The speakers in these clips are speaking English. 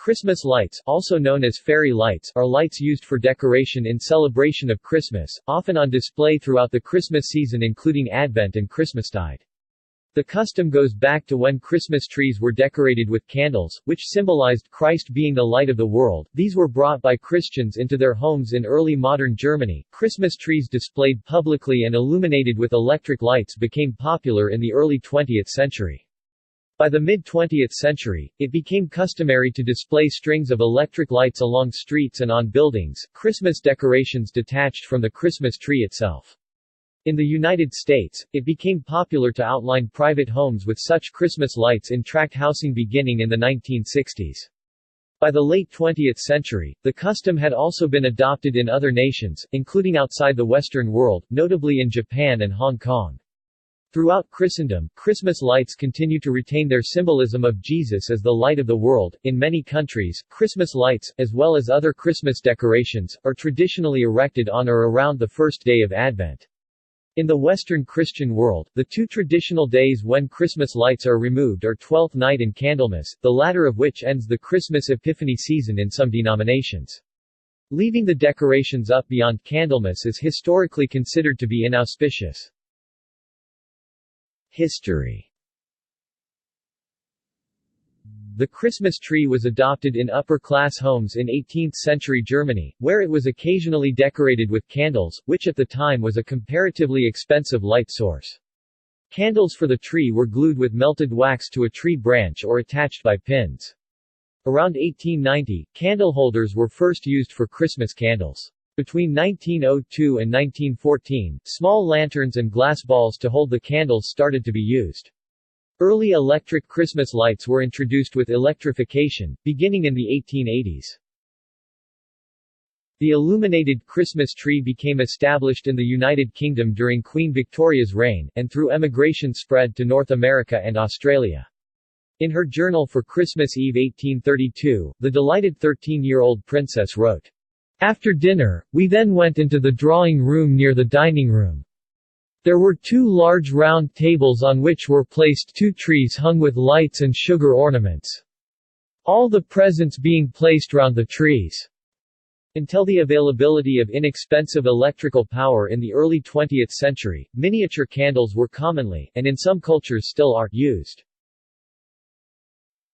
Christmas lights, also known as fairy lights, are lights used for decoration in celebration of Christmas, often on display throughout the Christmas season including Advent and Christmastide. The custom goes back to when Christmas trees were decorated with candles, which symbolized Christ being the light of the world. These were brought by Christians into their homes in early modern Germany. Christmas trees displayed publicly and illuminated with electric lights became popular in the early 20th century. By the mid-20th century, it became customary to display strings of electric lights along streets and on buildings, Christmas decorations detached from the Christmas tree itself. In the United States, it became popular to outline private homes with such Christmas lights in tract housing beginning in the 1960s. By the late 20th century, the custom had also been adopted in other nations, including outside the Western world, notably in Japan and Hong Kong. Throughout Christendom, Christmas lights continue to retain their symbolism of Jesus as the light of the world. In many countries, Christmas lights, as well as other Christmas decorations, are traditionally erected on or around the first day of Advent. In the Western Christian world, the two traditional days when Christmas lights are removed are Twelfth Night and Candlemas, the latter of which ends the Christmas Epiphany season in some denominations. Leaving the decorations up beyond Candlemas is historically considered to be inauspicious. History. The Christmas tree was adopted in upper-class homes in 18th-century Germany, where it was occasionally decorated with candles, which at the time was a comparatively expensive light source. Candles for the tree were glued with melted wax to a tree branch or attached by pins. Around 1890, candle holders were first used for Christmas candles. Between 1902 and 1914, small lanterns and glass balls to hold the candles started to be used. Early electric Christmas lights were introduced with electrification, beginning in the 1880s. The illuminated Christmas tree became established in the United Kingdom during Queen Victoria's reign, and through emigration spread to North America and Australia. In her journal for Christmas Eve 1832, the delighted 13-year-old princess wrote, "After dinner, we then went into the drawing room near the dining room. There were two large round tables on which were placed two trees hung with lights and sugar ornaments. All the presents being placed round the trees." Until the availability of inexpensive electrical power in the early 20th century, miniature candles were commonly, and in some cultures still are, used.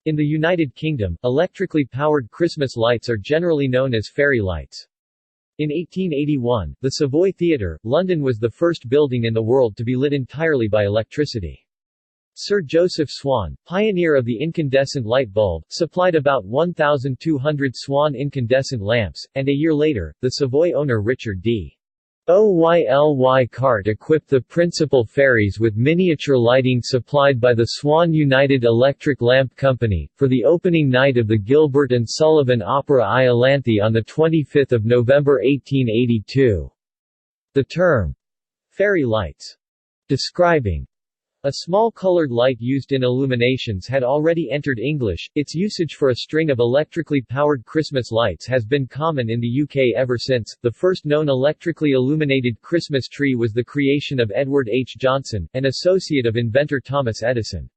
In the United Kingdom, electrically powered Christmas lights are generally known as fairy lights. In 1881, the Savoy Theatre, London was the first building in the world to be lit entirely by electricity. Sir Joseph Swan, pioneer of the incandescent light bulb, supplied about 1,200 Swan incandescent lamps, and a year later, the Savoy owner Richard D. Oyly Cart equipped the principal ferries with miniature lighting supplied by the Swan United Electric Lamp Company, for the opening night of the Gilbert and Sullivan Opera Iolanthe on 25 November 1882. The term, "fairy lights," describing a small colored light used in illuminations had already entered English. Its usage for a string of electrically powered Christmas lights has been common in the UK ever since. The first known electrically illuminated Christmas tree was the creation of Edward H. Johnson, an associate of inventor Thomas Edison.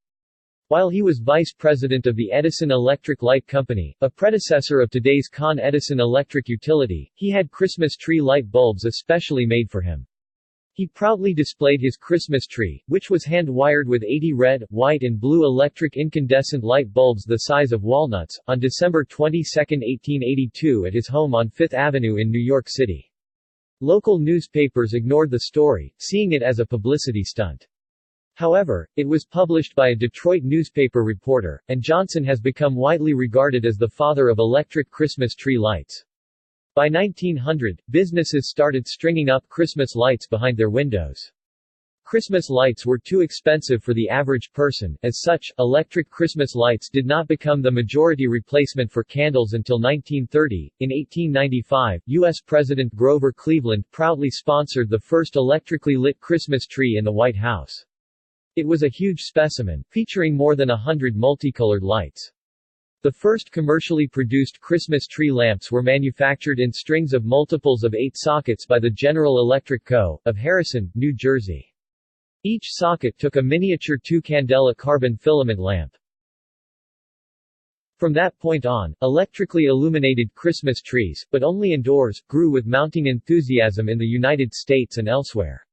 While he was vice president of the Edison Electric Light Company, a predecessor of today's Con Edison Electric Utility, he had Christmas tree light bulbs especially made for him. He proudly displayed his Christmas tree, which was hand-wired with 80 red, white and blue electric incandescent light bulbs the size of walnuts, on December 22, 1882 at his home on Fifth Avenue in New York City. Local newspapers ignored the story, seeing it as a publicity stunt. However, it was published by a Detroit newspaper reporter, and Johnson has become widely regarded as the father of electric Christmas tree lights. By 1900, businesses started stringing up Christmas lights behind their windows. Christmas lights were too expensive for the average person, as such, electric Christmas lights did not become the majority replacement for candles until 1930. In 1895, U.S. President Grover Cleveland proudly sponsored the first electrically lit Christmas tree in the White House. It was a huge specimen, featuring more than 100 multicolored lights. The first commercially produced Christmas tree lamps were manufactured in strings of multiples of 8 sockets by the General Electric Co. of Harrison, New Jersey. Each socket took a miniature 2-candela carbon filament lamp. From that point on, electrically illuminated Christmas trees, but only indoors, grew with mounting enthusiasm in the United States and elsewhere.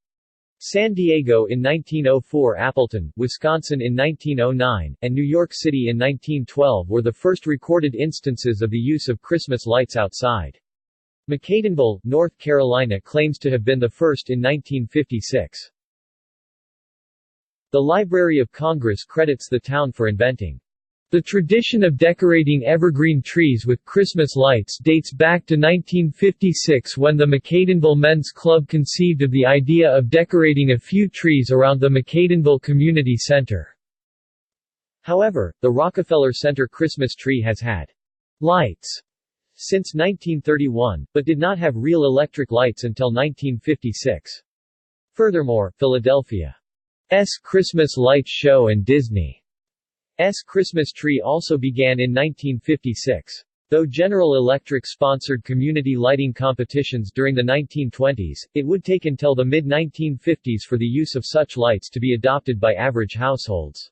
San Diego in 1904, Appleton, Wisconsin in 1909, and New York City in 1912 were the first recorded instances of the use of Christmas lights outside. McAdenville, North Carolina claims to have been the first in 1956. The Library of Congress credits the town for inventing the tradition of decorating evergreen trees with Christmas lights dates back to 1956 when the McAdenville Men's Club conceived of the idea of decorating a few trees around the McAdenville Community Center. However, the Rockefeller Center Christmas tree has had lights since 1931, but did not have real electric lights until 1956. Furthermore, Philadelphia's Christmas Light Show and Disney's Christmas tree also began in 1956. Though General Electric sponsored community lighting competitions during the 1920s, it would take until the mid-1950s for the use of such lights to be adopted by average households.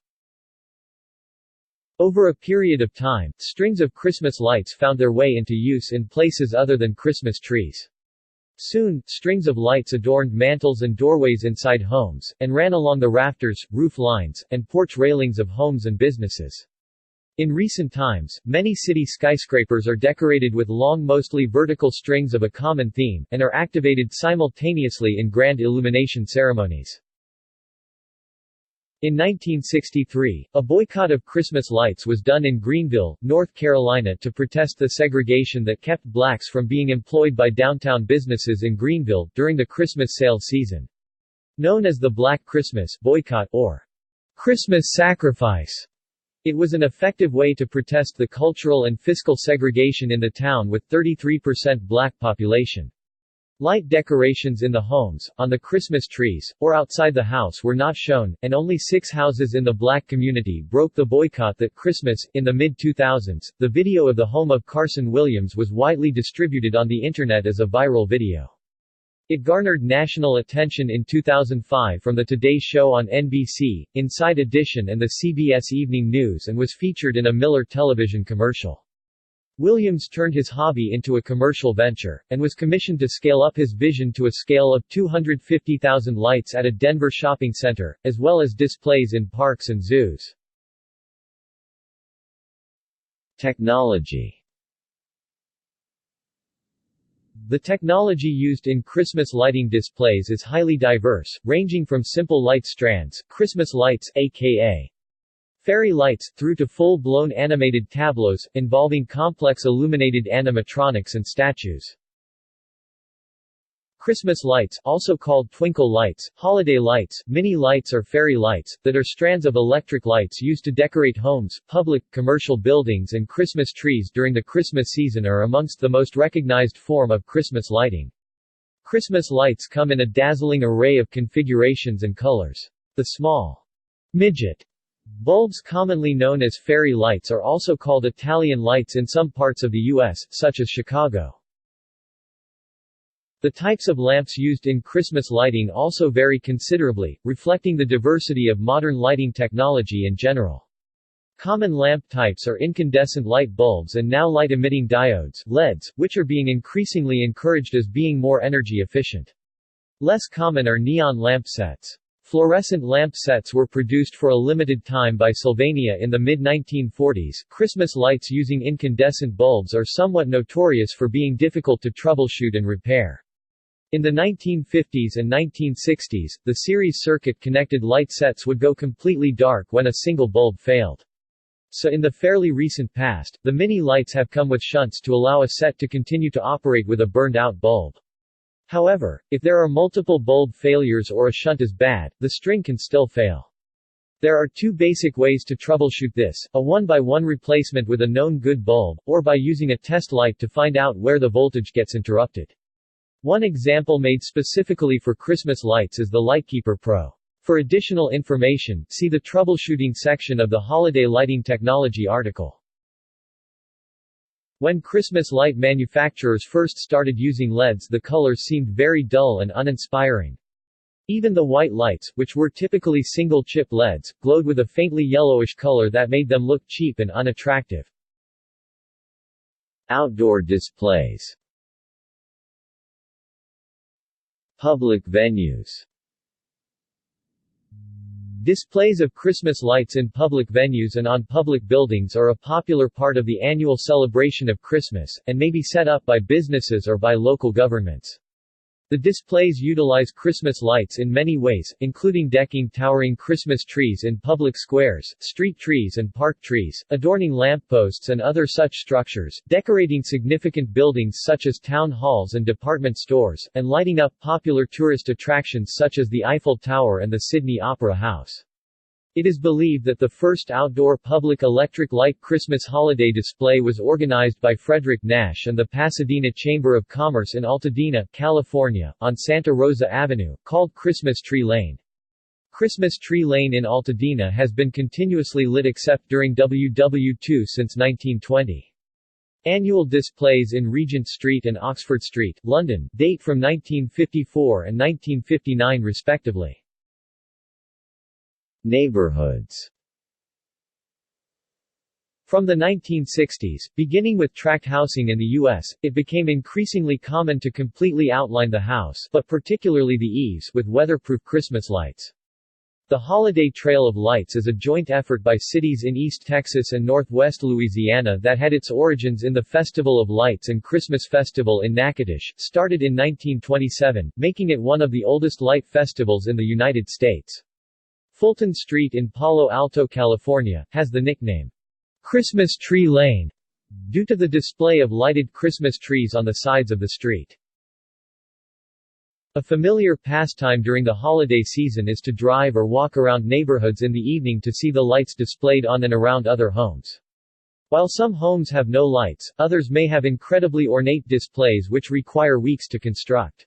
Over a period of time, strings of Christmas lights found their way into use in places other than Christmas trees. Soon, strings of lights adorned mantles and doorways inside homes, and ran along the rafters, roof lines, and porch railings of homes and businesses. In recent times, many city skyscrapers are decorated with long mostly vertical strings of a common theme, and are activated simultaneously in grand illumination ceremonies. In 1963, a boycott of Christmas lights was done in Greenville, North Carolina to protest the segregation that kept blacks from being employed by downtown businesses in Greenville during the Christmas sale season. Known as the Black Christmas boycott or Christmas sacrifice, it was an effective way to protest the cultural and fiscal segregation in the town with 33% black population. Light decorations in the homes, on the Christmas trees, or outside the house were not shown, and only 6 houses in the black community broke the boycott that Christmas. In the mid-2000s, the video of the home of Carson Williams was widely distributed on the Internet as a viral video. It garnered national attention in 2005 from the Today Show on NBC, Inside Edition and the CBS Evening News and was featured in a Miller television commercial. Williams turned his hobby into a commercial venture, and was commissioned to scale up his vision to a scale of 250,000 lights at a Denver shopping center, as well as displays in parks and zoos. Technology. The technology used in Christmas lighting displays is highly diverse, ranging from simple light strands, Christmas lights aka fairy lights, through to full-blown animated tableaus, involving complex illuminated animatronics and statues. Christmas lights, also called twinkle lights, holiday lights, mini lights or fairy lights, that are strands of electric lights used to decorate homes, public, commercial buildings and Christmas trees during the Christmas season are amongst the most recognized form of Christmas lighting. Christmas lights come in a dazzling array of configurations and colors. The small midget bulbs commonly known as fairy lights are also called Italian lights in some parts of the U.S., such as Chicago. The types of lamps used in Christmas lighting also vary considerably, reflecting the diversity of modern lighting technology in general. Common lamp types are incandescent light bulbs and now light-emitting diodes, LEDs, which are being increasingly encouraged as being more energy efficient. Less common are neon lamp sets. Fluorescent lamp sets were produced for a limited time by Sylvania in the mid-1940s. Christmas lights using incandescent bulbs are somewhat notorious for being difficult to troubleshoot and repair. In the 1950s and 1960s, the series circuit-connected light sets would go completely dark when a single bulb failed. So in the fairly recent past, the mini lights have come with shunts to allow a set to continue to operate with a burned-out bulb. However, if there are multiple bulb failures or a shunt is bad, the string can still fail. There are 2 basic ways to troubleshoot this, a one-by-one replacement with a known good bulb, or by using a test light to find out where the voltage gets interrupted. One example made specifically for Christmas lights is the Lightkeeper Pro. For additional information, see the troubleshooting section of the Holiday Lighting Technology article. When Christmas light manufacturers first started using LEDs, the colors seemed very dull and uninspiring. Even the white lights, which were typically single-chip LEDs, glowed with a faintly yellowish color that made them look cheap and unattractive. Outdoor displays. Public venues. Displays of Christmas lights in public venues and on public buildings are a popular part of the annual celebration of Christmas, and may be set up by businesses or by local governments. The displays utilize Christmas lights in many ways, including decking towering Christmas trees in public squares, street trees and park trees, adorning lampposts and other such structures, decorating significant buildings such as town halls and department stores, and lighting up popular tourist attractions such as the Eiffel Tower and the Sydney Opera House. It is believed that the first outdoor public electric light Christmas holiday display was organized by Frederick Nash and the Pasadena Chamber of Commerce in Altadena, California, on Santa Rosa Avenue, called Christmas Tree Lane. Christmas Tree Lane in Altadena has been continuously lit except during WW2 since 1920. Annual displays in Regent Street and Oxford Street, London, date from 1954 and 1959 respectively. Neighborhoods. From the 1960s, beginning with tract housing in the U.S., it became increasingly common to completely outline the house, but particularly the eaves, with weatherproof Christmas lights. The Holiday Trail of Lights is a joint effort by cities in East Texas and Northwest Louisiana that had its origins in the Festival of Lights and Christmas Festival in Natchitoches, started in 1927, making it one of the oldest light festivals in the United States. Fulton Street in Palo Alto, California, has the nickname, Christmas Tree Lane, due to the display of lighted Christmas trees on the sides of the street. A familiar pastime during the holiday season is to drive or walk around neighborhoods in the evening to see the lights displayed on and around other homes. While some homes have no lights, others may have incredibly ornate displays which require weeks to construct.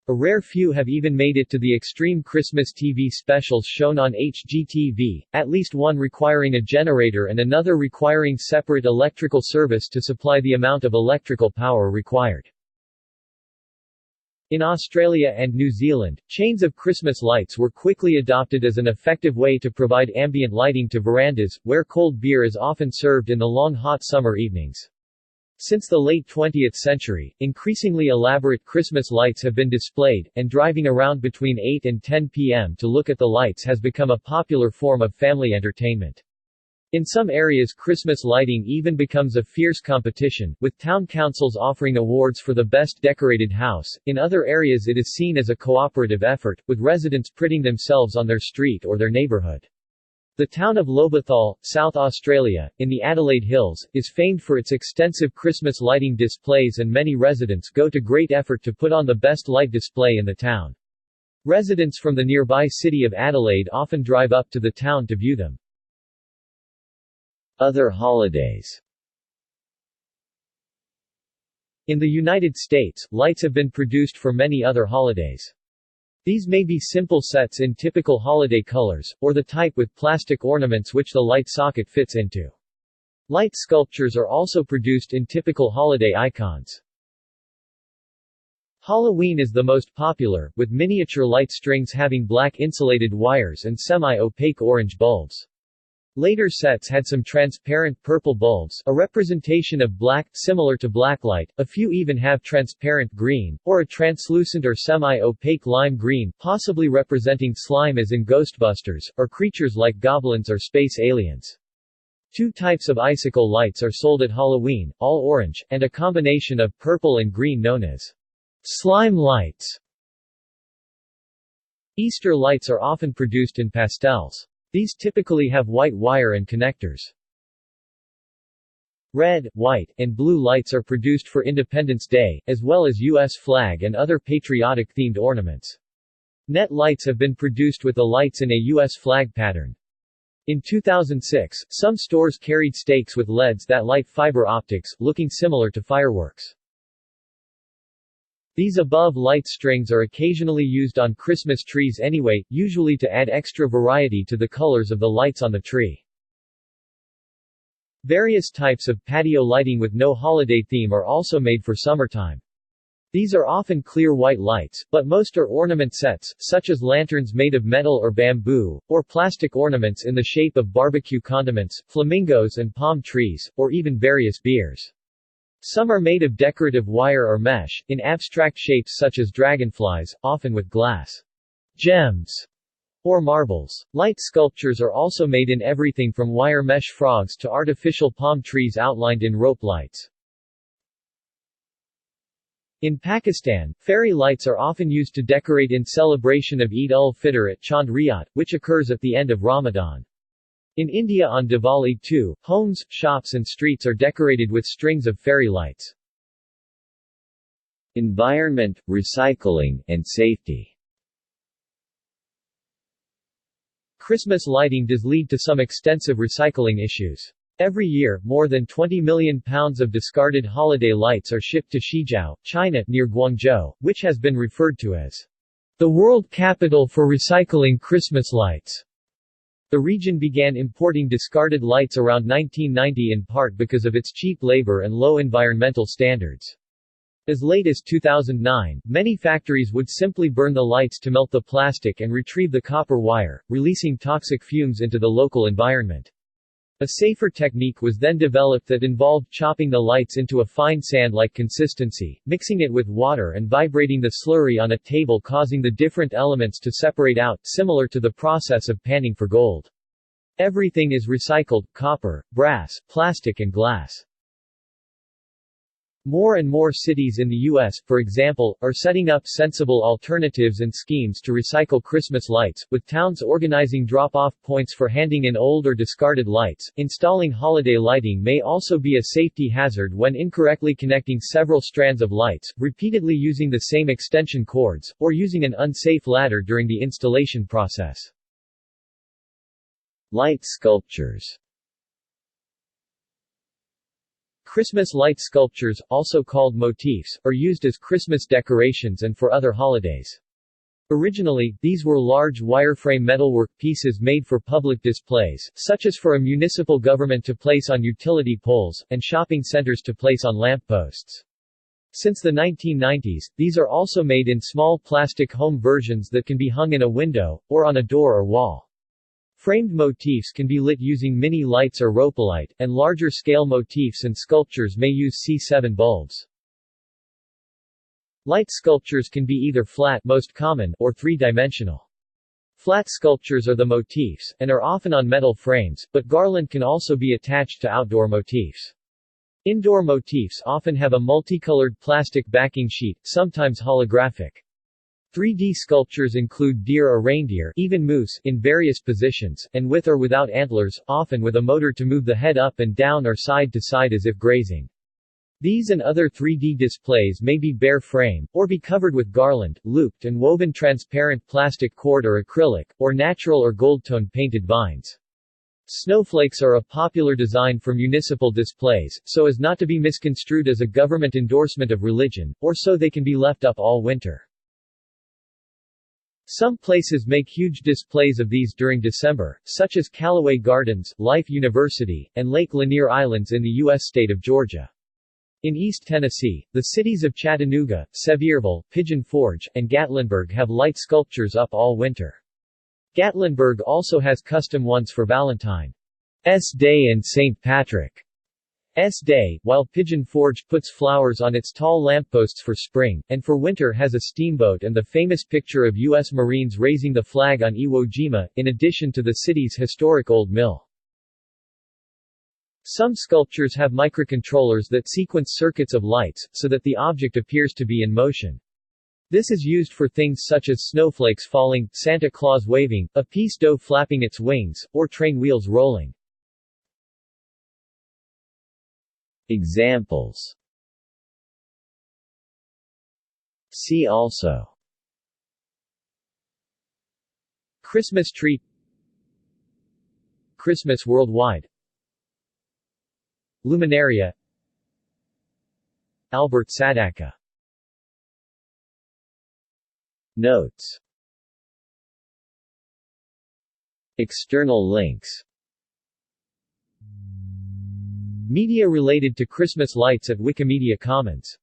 A rare few have even made it to the extreme Christmas TV specials shown on HGTV, at least one requiring a generator and another requiring separate electrical service to supply the amount of electrical power required. In Australia and New Zealand, chains of Christmas lights were quickly adopted as an effective way to provide ambient lighting to verandas, where cold beer is often served in the long hot summer evenings. Since the late 20th century, increasingly elaborate Christmas lights have been displayed, and driving around between 8 and 10 p.m. to look at the lights has become a popular form of family entertainment. In some areas Christmas lighting even becomes a fierce competition, with town councils offering awards for the best decorated house. In other areas it is seen as a cooperative effort, with residents priding themselves on their street or their neighborhood. The town of Lobethal, South Australia, in the Adelaide Hills, is famed for its extensive Christmas lighting displays, and many residents go to great effort to put on the best light display in the town. Residents from the nearby city of Adelaide often drive up to the town to view them. Other holidays. In the United States, lights have been produced for many other holidays. These may be simple sets in typical holiday colors, or the type with plastic ornaments which the light socket fits into. Light sculptures are also produced in typical holiday icons. Halloween is the most popular, with miniature light strings having black insulated wires and semi-opaque orange bulbs. Later sets had some transparent purple bulbs, a representation of black, similar to blacklight. A few even have transparent green, or a translucent or semi-opaque lime green, possibly representing slime as in Ghostbusters, or creatures like goblins or space aliens. Two types of icicle lights are sold at Halloween, all orange, and a combination of purple and green known as slime lights. Easter lights are often produced in pastels. These typically have white wire and connectors. Red, white, and blue lights are produced for Independence Day, as well as U.S. flag and other patriotic-themed ornaments. Net lights have been produced with the lights in a U.S. flag pattern. In 2006, some stores carried stakes with LEDs that light fiber optics, looking similar to fireworks. These above light strings are occasionally used on Christmas trees anyway, usually to add extra variety to the colors of the lights on the tree. Various types of patio lighting with no holiday theme are also made for summertime. These are often clear white lights, but most are ornament sets, such as lanterns made of metal or bamboo, or plastic ornaments in the shape of barbecue condiments, flamingos and palm trees, or even various beers. Some are made of decorative wire or mesh, in abstract shapes such as dragonflies, often with glass gems or marbles. Light sculptures are also made in everything from wire mesh frogs to artificial palm trees outlined in rope lights. In Pakistan, fairy lights are often used to decorate in celebration of Eid ul-Fitr at Chand Riyat, which occurs at the end of Ramadan. In India on Diwali too, homes, shops and streets are decorated with strings of fairy lights. Environment, recycling, and safety. Christmas lighting does lead to some extensive recycling issues. Every year, more than 20 million pounds of discarded holiday lights are shipped to Shijiao, China, near Guangzhou, which has been referred to as the world capital for recycling Christmas lights. The region began importing discarded lights around 1990 in part because of its cheap labor and low environmental standards. As late as 2009, many factories would simply burn the lights to melt the plastic and retrieve the copper wire, releasing toxic fumes into the local environment. A safer technique was then developed that involved chopping the lights into a fine sand-like consistency, mixing it with water and vibrating the slurry on a table, causing the different elements to separate out, similar to the process of panning for gold. Everything is recycled: copper, brass, plastic and glass. More and more cities in the U.S., for example, are setting up sensible alternatives and schemes to recycle Christmas lights, with towns organizing drop-off points for handing in old or discarded lights. Installing holiday lighting may also be a safety hazard when incorrectly connecting several strands of lights, repeatedly using the same extension cords, or using an unsafe ladder during the installation process. Light sculptures. Christmas light sculptures, also called motifs, are used as Christmas decorations and for other holidays. Originally, these were large wireframe metalwork pieces made for public displays, such as for a municipal government to place on utility poles, and shopping centers to place on lampposts. Since the 1990s, these are also made in small plastic home versions that can be hung in a window, or on a door or wall. Framed motifs can be lit using mini lights or ropalite, and larger-scale motifs and sculptures may use C7 bulbs. Light sculptures can be either flat, most common, or three-dimensional. Flat sculptures are the motifs, and are often on metal frames, but garland can also be attached to outdoor motifs. Indoor motifs often have a multicolored plastic backing sheet, sometimes holographic. 3D sculptures include deer or reindeer, even moose, in various positions, and with or without antlers, often with a motor to move the head up and down or side to side as if grazing. These and other 3D displays may be bare frame, or be covered with garland, looped and woven transparent plastic cord or acrylic, or natural or gold-toned painted vines. Snowflakes are a popular design for municipal displays, so as not to be misconstrued as a government endorsement of religion, or so they can be left up all winter. Some places make huge displays of these during December, such as Callaway Gardens, Life University, and Lake Lanier Islands in the U.S. state of Georgia. In East Tennessee, the cities of Chattanooga, Sevierville, Pigeon Forge, and Gatlinburg have light sculptures up all winter. Gatlinburg also has custom ones for Valentine's Day and St. Patrick's Day, while Pigeon Forge puts flowers on its tall lampposts for spring, and for winter has a steamboat and the famous picture of U.S. Marines raising the flag on Iwo Jima, in addition to the city's historic old mill. Some sculptures have microcontrollers that sequence circuits of lights, so that the object appears to be in motion. This is used for things such as snowflakes falling, Santa Claus waving, a peace dove flapping its wings, or train wheels rolling. Examples. See also: Christmas tree, Christmas worldwide, Luminaria, Albert Sadaka. Notes. External links. Media related to Christmas lights at Wikimedia Commons.